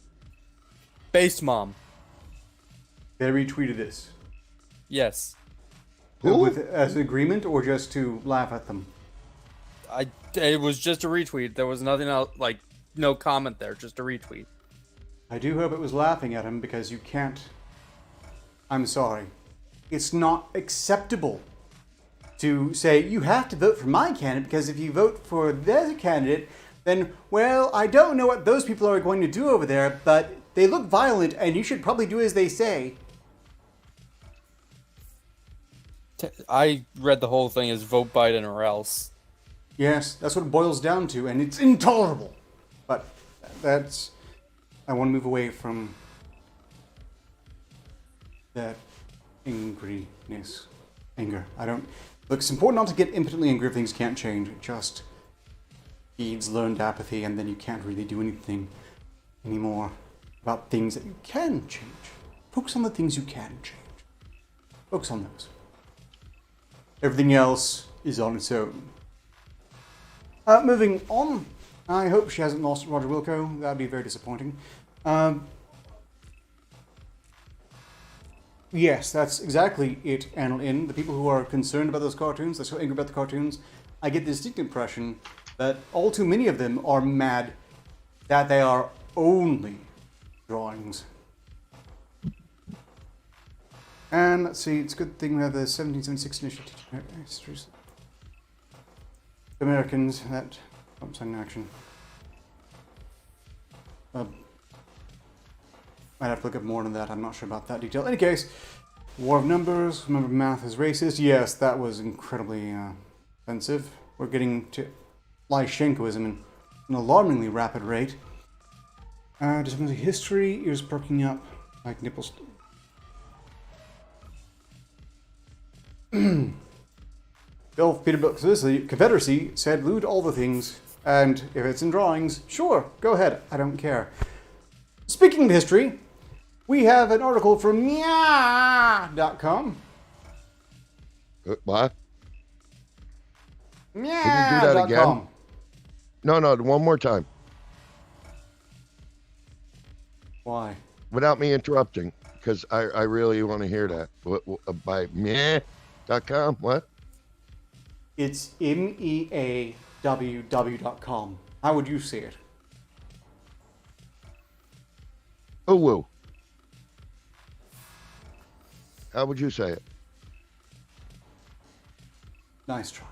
Based Mom. They retweeted this. Yes. Who? As an agreement or just to laugh at them? It was just a retweet. There was nothing else, like, no comment there, just a retweet. I do hope it was laughing at him because you can't... I'm sorry. It's not acceptable to say, you have to vote for my candidate because if you vote for their candidate, then, well, I don't know what those people are going to do over there, but they look violent and you should probably do as they say. I read the whole thing as vote Biden or else. Yes, that's what it boils down to, and it's intolerable. But that's... I want to move away from that angriness. Anger. I don't... Look, it's important not to get impotently angry if things can't change. It just feeds learned apathy, and then you can't really do anything anymore about things that you can change. Focus on the things you can change. Focus on those. Everything else is on its own. Moving on. I hope she hasn't lost Roger Wilco. That would be very disappointing. Yes, that's exactly it, Annalyn. The people who are concerned about those cartoons, they're so angry about the cartoons, I get the distinct impression that all too many of them are mad that they are only drawings. And let's see, it's a good thing we have the 1776 initiative. Americans, that bumps in action. I'd have to look up more on that, I'm not sure about that detail. In any case, War of Numbers, remember math is racist. Yes, that was incredibly offensive. We're getting to Lyshenkoism in an alarmingly rapid rate. Just history, ears perking up like nipples. Bill Peterbilt, so this is the Confederacy said loot all the things, and if it's in drawings, sure, go ahead, I don't care. Speaking of history, we have an article from meow.com. What? Meow.com. Can you do that again? No, one more time. Why? Without me interrupting, because I really want to hear that. By meow.com, what? It's meaww.com. How would you say it? Oh, woo. How would you say it? Nice try.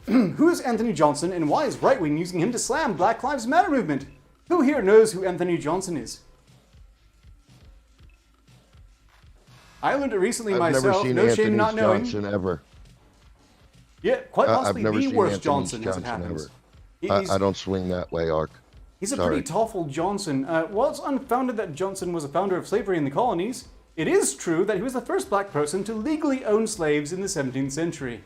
Who is Anthony Johnson and why is right wing using him to slam Black Lives Matter movement? Who here knows who Anthony Johnson is? I learned it recently I've myself. never seen No shame not knowing. Johnson ever. Yeah, quite I've possibly never the seen worst Anthony Johnson as it Johnson happens. ever. I don't swing that way, Ark. He's a Sorry. pretty awful Johnson. While it's unfounded that Johnson was a founder of slavery in the colonies, it is true that he was the first black person to legally own slaves in the 17th century.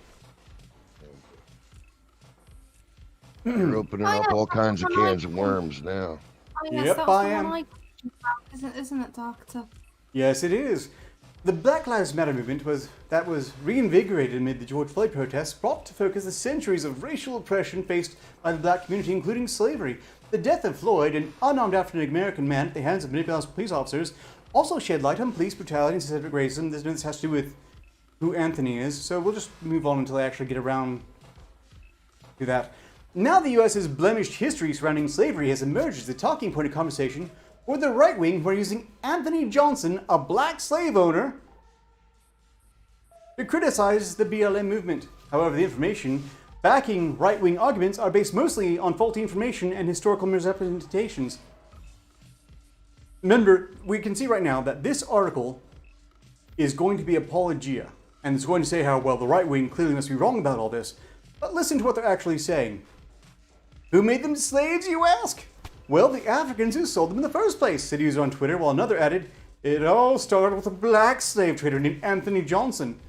You're opening up all kinds of cans of worms now. I guess Yep, that's I the am. one isn't it, Doctor? Yes, it is. The Black Lives Matter movement was reinvigorated amid the George Floyd protests, brought to focus the centuries of racial oppression faced by the black community, including slavery. The death of Floyd, an unarmed African-American man at the hands of manipulative police officers, also shed light on police brutality and systemic racism. This has to do with who Anthony is, so we'll just move on until I actually get around to that. Now the U.S.'s blemished history surrounding slavery has emerged as a talking point of conversation for the right wing who are using Anthony Johnson, a black slave owner, to criticize the BLM movement. However, the information backing right-wing arguments are based mostly on faulty information and historical misrepresentations. Remember, we can see right now that this article is going to be apologia, and it's going to say how, well, the right wing clearly must be wrong about all this. But listen to what they're actually saying. Who made them slaves, you ask? Well, the Africans who sold them in the first place, said a user on Twitter, while another added, It all started with a black slave trader named Anthony Johnson.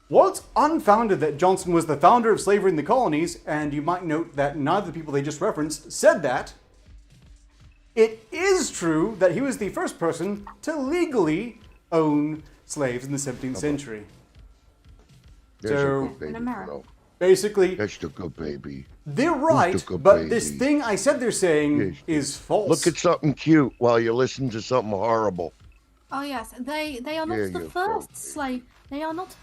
While it's unfounded that Johnson was the founder of slavery in the colonies, and you might note that neither of the people they just referenced said that, it is true that he was the first person to legally own slaves in the 17th century. There's So- a good baby, In America. bro. Basically, That's the good baby. they're right, Look at but this baby. thing I said they're saying Yes. is false. Look at something cute while you listen to something horrible. Oh yes, they are not Yeah, the you first go. slave. They're not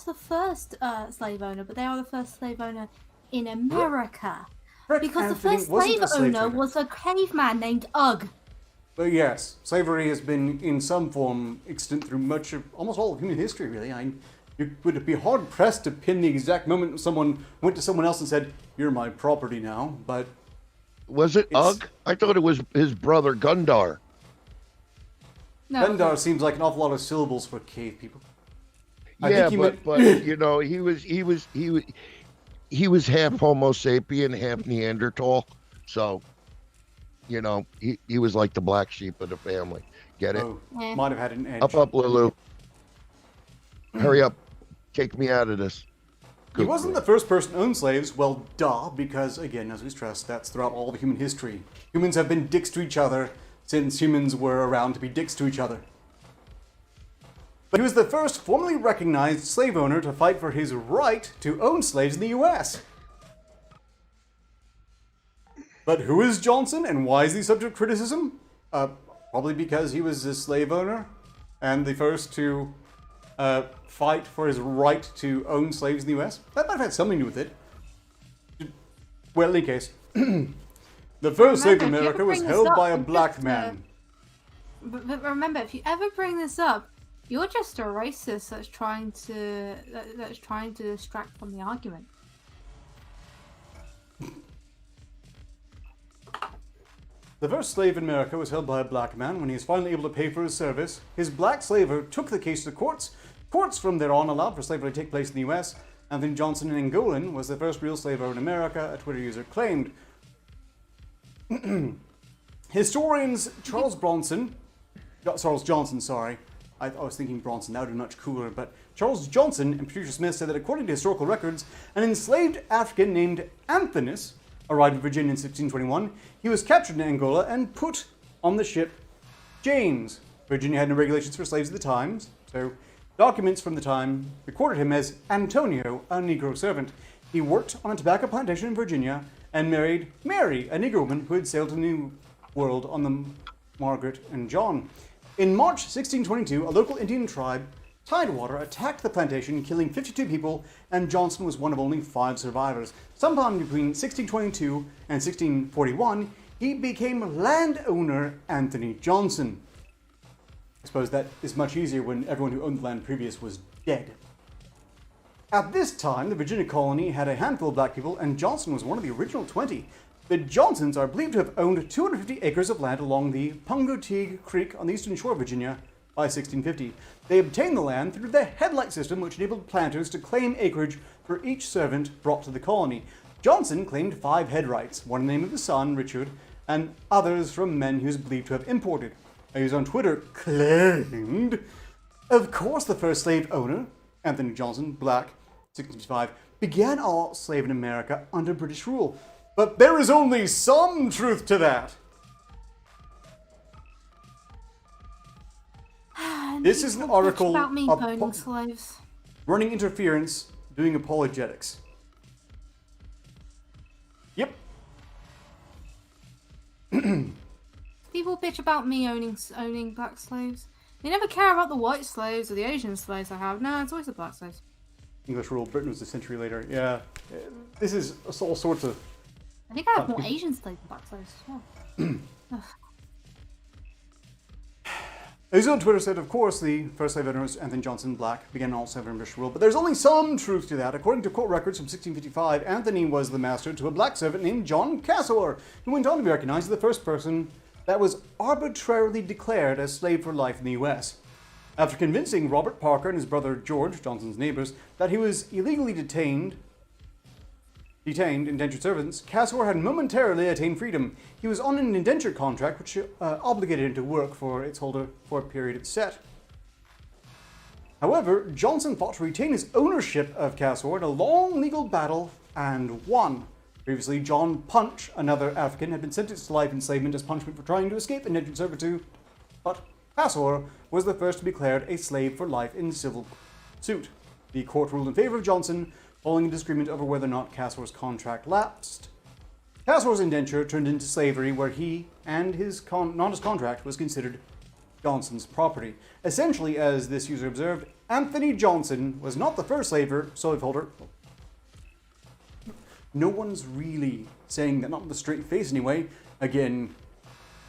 the first slave owner, but they are the first slave owner in America. Rick Because the Anthony first wasn't slave a slave owner trader. was a caveman named Ugg. But yes, slavery has been in some form extant through almost all of human history, really. You would be hard pressed to pin the exact moment someone went to someone else and said, "You're my property now." But Was it It's- Ugg? I thought it was his brother Gundar. No, Bendar seems like an awful lot of syllables for cave people. I Yeah, think he meant- but you know, he was half Homo sapien, half Neanderthal. So, you know, he was like the black sheep of the family. Get it? Oh, Yeah. might have had an edge. Up, Lulu. Hurry up. Take me out of this. He wasn't the first person to own slaves. Well, duh, because, again, as we stressed, that's throughout all of human history. Humans have been dicks to each other since humans were around to be dicks to each other. But he was the first formally recognized slave owner to fight for his right to own slaves in the U.S. But who is Johnson, and why is he subject to criticism? Probably because he was a slave owner and the first to fight for his right to own slaves in the U.S. That might have had something to do with it. Well, in any case, the first slave in Remember, if you America ever was bring this held up, by a it's black just, man. But remember, if you ever bring this up, you're just a racist that's trying to distract from the argument. The first slave in America was held by a black man. When he was finally able to pay for his service, his black slaver took the case to the courts. Courts from there on allowed for slavery to take place in the U.S. Anthony Johnson in Angolan was the first real slave owner in America, a Twitter user claimed. Historians Charles Johnson, sorry. I was thinking Bronson, that would be much cooler, but Charles Johnson and Patricia Smith said that according to historical records, an enslaved African named Anthonus arrived in Virginia in 1621. He was captured in Angola and put on the ship James. Virginia had no regulations for slaves at the time, so documents from the time recorded him as Antonio, a Negro servant. He worked on a tobacco plantation in Virginia and married Mary, a Negro woman who had sailed to the New World on the Margaret and John. In March 1622, a local Indian tribe, Tidewater, attacked the plantation, killing 52 people, and Johnson was one of only 5 survivors. Sometime between 1622 and 1641, he became landowner Anthony Johnson. I suppose that is much easier when everyone who owned the land previous was dead. At this time, the Virginia colony had a handful of black people, and Johnson was one of the original 20. The Johnsons are believed to have owned 250 acres of land along the Pungoteague Creek on the eastern shore of Virginia by 1650. They obtained the land through the headlight system, which enabled planters to claim acreage for each servant brought to the colony. Johnson claimed 5 headrights, one in the name of his son, Richard, and others from men he was believed to have imported. A user on Twitter claimed, of course the first slave owner, Anthony Johnson, black, 1665, began all slave in America under British rule. But there is only some truth to that. This is an Bitch article about me of owning slaves. running interference, doing apologetics. Yep. People bitch about me owning black slaves. They never care about the white slaves or the Asian slaves I have. No, it's always the black slaves. English rule, Britain was a century later. Yeah. This is all sorts of... I think I have more Asian slaves than black slaves as well. Those on Twitter said, of course, the first slave owner was Anthony Johnson, black, began all slavery in British rule, but there's only some truth to that. According to court records from 1655, Anthony was the master to a black servant named John Castleor, who went on to be recognized as the first person that was arbitrarily declared as slave for life in the U.S. After convincing Robert Parker and his brother George, Johnson's neighbors, that he was illegally detained, detained indentured servants, Castor had momentarily attained freedom. He was on an indentured contract which obligated him to work for its holder for a period set. However, Johnson fought to retain his ownership of Castor in a long legal battle and won. Previously, John Punch, another African, had been sentenced to life enslavement as punishment for trying to escape indentured servitude, but Castor was the first to be declared a slave for life in civil suit. The court ruled in favor of Johnson, following a disagreement over whether or not Castor's contract lapsed. Castor's indenture turned into slavery, where he and his contract was considered Johnson's property. Essentially, as this user observed, Anthony Johnson was not the first slaveholder. No one's really saying that, not with a straight face anyway. Again,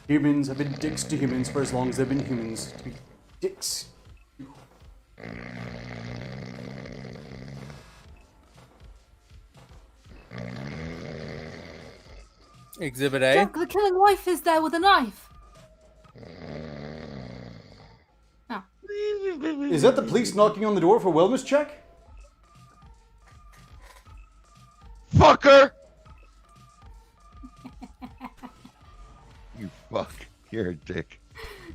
humans have been dicks to humans for as long as they've been humans. To be dicks. Exhibit A. Jack, the killing wife is there with a knife. Oh. Is that the police knocking on the door for a wellness check? Fucker! You fuck. You're a dick.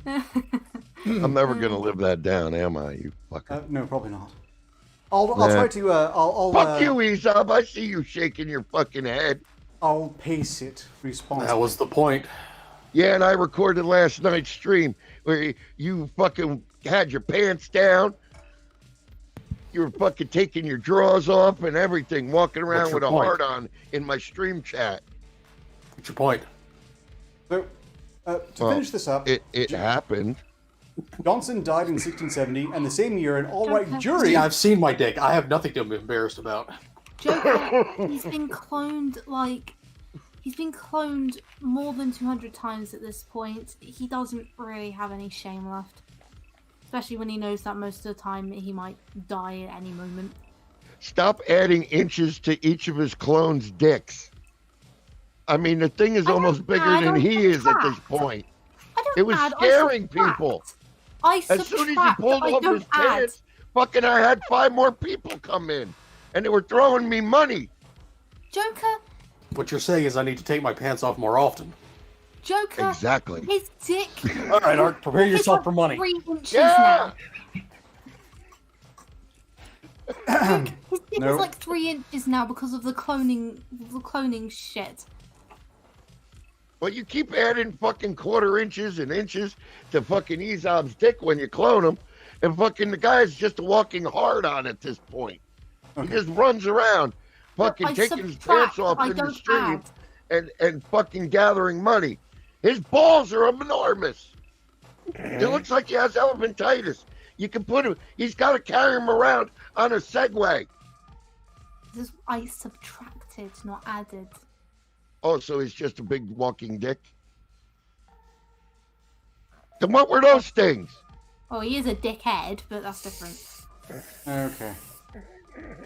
I'm never gonna live that down, am I, you fucker? No, probably not. I'll try to, Fuck you, Aesop. I see you shaking your fucking head. I'll pace it responsibly. That was the point. Yeah, and I recorded last night's stream where you fucking had your pants down. You were fucking taking your drawers off and everything, walking around What's your with a point? heart on in my stream chat. What's your point? So, to finish this up, It happened. Johnson died in 1670, and the same year, an all-white jury... See, I've seen my dick. I have nothing to be embarrassed about. Joker, he's been cloned more than 200 times at this point. He doesn't really have any shame left. Especially when he knows that most of the time he might die at any moment. Stop adding inches to each of his clones' dicks. I mean, the thing is almost bigger than he is at this point. It was scaring people. I As soon as he pulled off his pants, fucking I had 5 more people come in. And they were throwing me money. Joker, What you're saying is I need to take my pants off more often. Joker, Exactly. his dick All right, Art, prepare is yourself like for money. 3 inches Yeah. now. His dick No. is like 3 inches now because of the cloning shit. Well, you keep adding fucking quarter inches and inches to fucking Aesop's dick when you clone him. And fucking the guy's just a walking hard on at this point. He just runs around, fucking I taking his subtract, pants off I in the don't stream add. and fucking gathering money. His balls are enormous. It looks like he has elephantitis. You can put him, he's got to carry him around on a Segway. This is, I subtracted, not added. Oh, so he's just a big walking dick? Then what were those things? Oh, he is a dickhead, but that's different. Okay.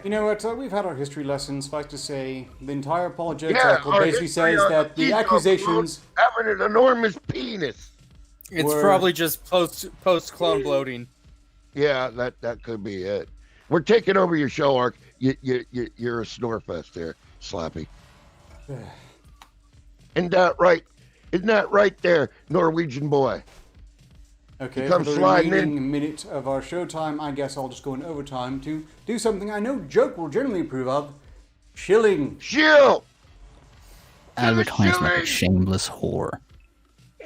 You know what? We've had our history lessons. Suffice to say, the entire apologetics Yeah, article our basically history says of that the Aesop accusations... having an enormous penis. It's Word. probably just post clone bloating. Yeah, that could be it. We're taking over your show, Ark. You're a snorefest there, Slappy. Isn't that right? Isn't that right there, Norwegian boy? Okay, come for the sliding remaining minute of our showtime, I guess I'll just go in overtime to do something I know Joke will generally approve of. Shilling. Chill! Advertisement Shilling! of shameless whore.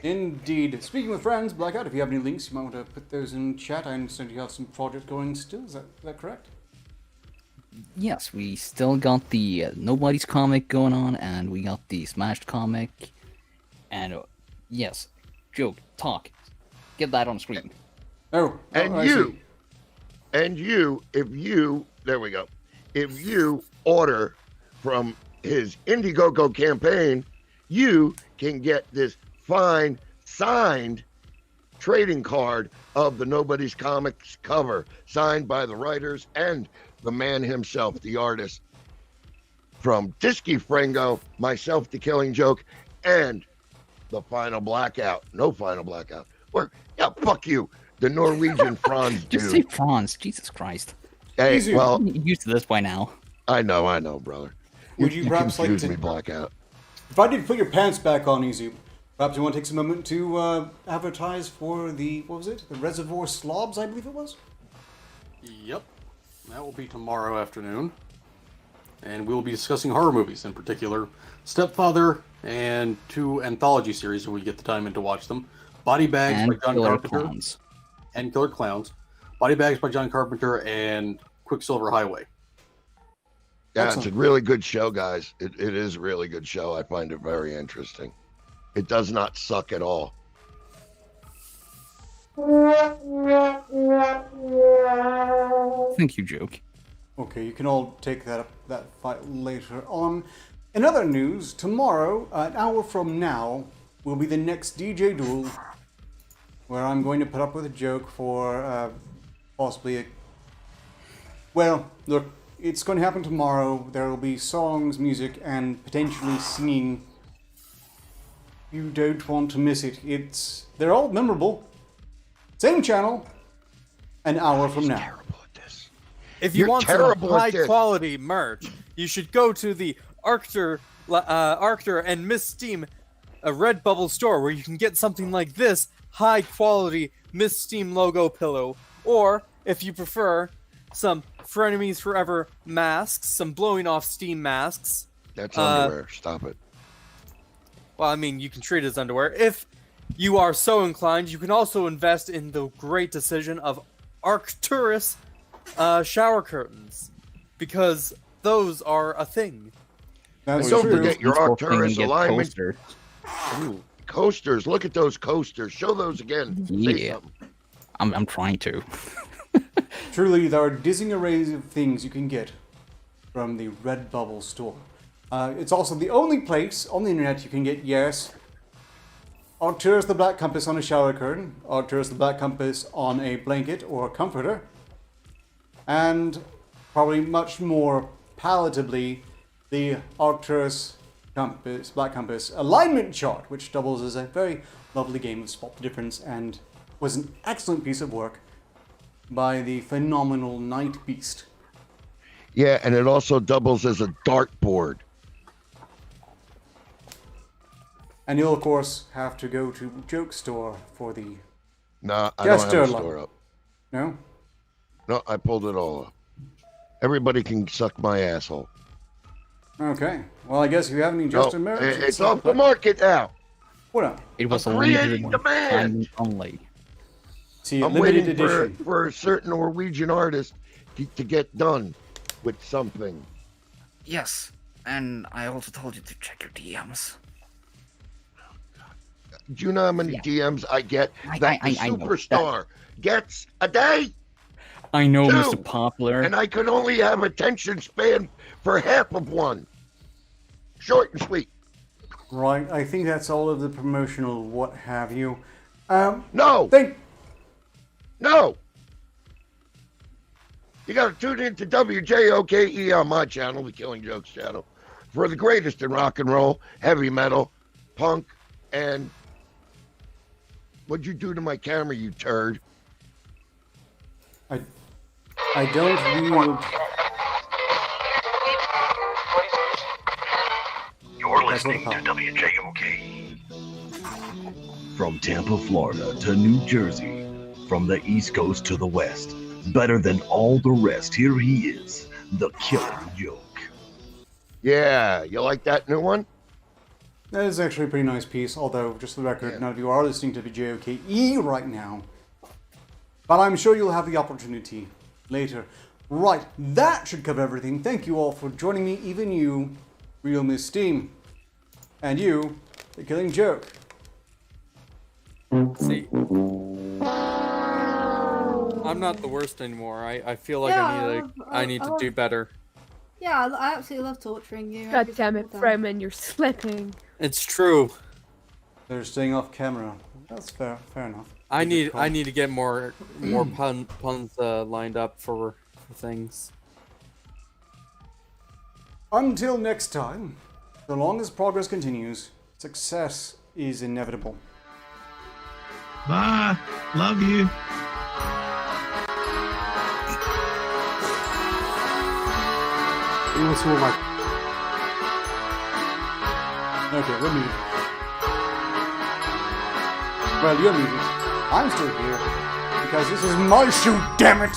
Indeed. Speaking with friends, Blackout, if you have any links, you might want to put those in chat. I understand you have some projects going still. Is that correct? Yes, we still got the Nobody's comic going on, and we got the Smashed comic. And yes, Joke, talk. Get that on screen. Oh, And I you, see. there we go. If you order from his Indiegogo campaign, you can get this fine signed trading card of the Nobody's Comics cover, signed by the writers and the man himself, the artist. From Disky Frango, myself, The Killing Joke, and the Final Blackout. No Final Blackout. Yeah, fuck you. The Norwegian Franz Just say dude. Franz, Jesus Christ. Hey, Easy. well, I'm used to this by now. I know, brother. would you perhaps like confuse to... me, Blackout. If I did put your pants back on, Easy, perhaps you want to take a moment to advertise for the, what was it? The Reservoir Slobs, I believe it was? Yep. That will be tomorrow afternoon. And we'll be discussing horror movies, in particular Stepfather and 2 anthology series when we get the time in to watch them. Body Bags And by John Killer Carpenter. Clowns. And Killer Clowns. Body Bags by John Carpenter and Quicksilver Highway. Yeah, Excellent. it's a really good show, guys. It is a really good show. I find it very interesting. It does not suck at all. Thank you, Joke. Okay, you can all take that fight later on. In other news, tomorrow, an hour from now, will be the next DJ duel, where I'm going to put up with a joke for possibly a... Well, look, it's going to happen tomorrow. There will be songs, music, and potentially singing. You don't want to miss it. They're all memorable. Same channel, an hour from now. Terrible at this. If you You're want some terrible at high this. quality merch, you should go to the Arketer and Miss Steam Redbubble store, where you can get something like this high quality Miss Steam logo pillow, or if you prefer, some Frenemies Forever masks, some blowing off steam masks. That's underwear. Stop it. Well, I mean, you can treat it as underwear. If you are so inclined, you can also invest in the great decision of Arcturus shower curtains, because those are a thing. That's Don't true. forget your Useful thing to Arcturus get alignment. coasters. Ooh, coasters. Look at those coasters. Show those again. Say Yeah. something. I'm trying to. Truly, there are dizzying arrays of things you can get from the Redbubble store. It's also the only place on the internet you can get, yes, Arcturus the Black Compass on a shower curtain, Arcturus the Black Compass on a blanket or a comforter, and probably much more palatably, the Arcturus Compass, Black Compass alignment chart, which doubles as a very lovely game of spot the difference and was an excellent piece of work by the phenomenal Night Beast. Yeah, and it also doubles as a dartboard. And you'll, of course, have to go to Joke Store for the... Nah, I don't have a Gesture store up. No? No, I pulled it all up. Everybody can suck my asshole. Okay. Well, I guess if you have any No, Jester merch... it's off the market now. What up? It was a I'm limited creating demand. time only. See, I'm limited waiting edition. for a certain Norwegian artist to get done with something. Yes, and I also told you to check your DMs. Do you know how many DMs I get I that the know. superstar gets a day? I know, Two. Mr. Popular. And I can only have attention span for half of one. Short and sweet. Right, I think that's all of the promotional what have you. No! Think... No! You gotta tune in to WJOKE on my channel, the Killing Jokes channel, for the greatest in rock and roll, heavy metal, punk, and... What'd you do to my camera, you turd? I don't wield... You're That's what listening to WJOK. From Tampa, Florida to New Jersey, from the East Coast to the West, better than all the rest, here he is, the Killing Joke. Yeah, you like that new one? That is actually a pretty nice piece, although, just for the record, none of you are listening to the JOKE right now. But I'm sure you'll have the opportunity later. Right, that should cover everything. Thank you all for joining me, even you, Real Miss Steam. And you, the Killing Joke. See, I'm not the worst anymore. I feel like I need to do better. Yeah, I absolutely love torturing you. God damn it, Froman, you're slipping. It's true. They're staying off camera. That's fair enough. I need to get more puns lined up for things. Until next time, so long as progress continues, success is inevitable. Bye. Love you. You want some of my Okay, we're muted. Well, you're muted. I'm still here. Because this is my shoot, damn it!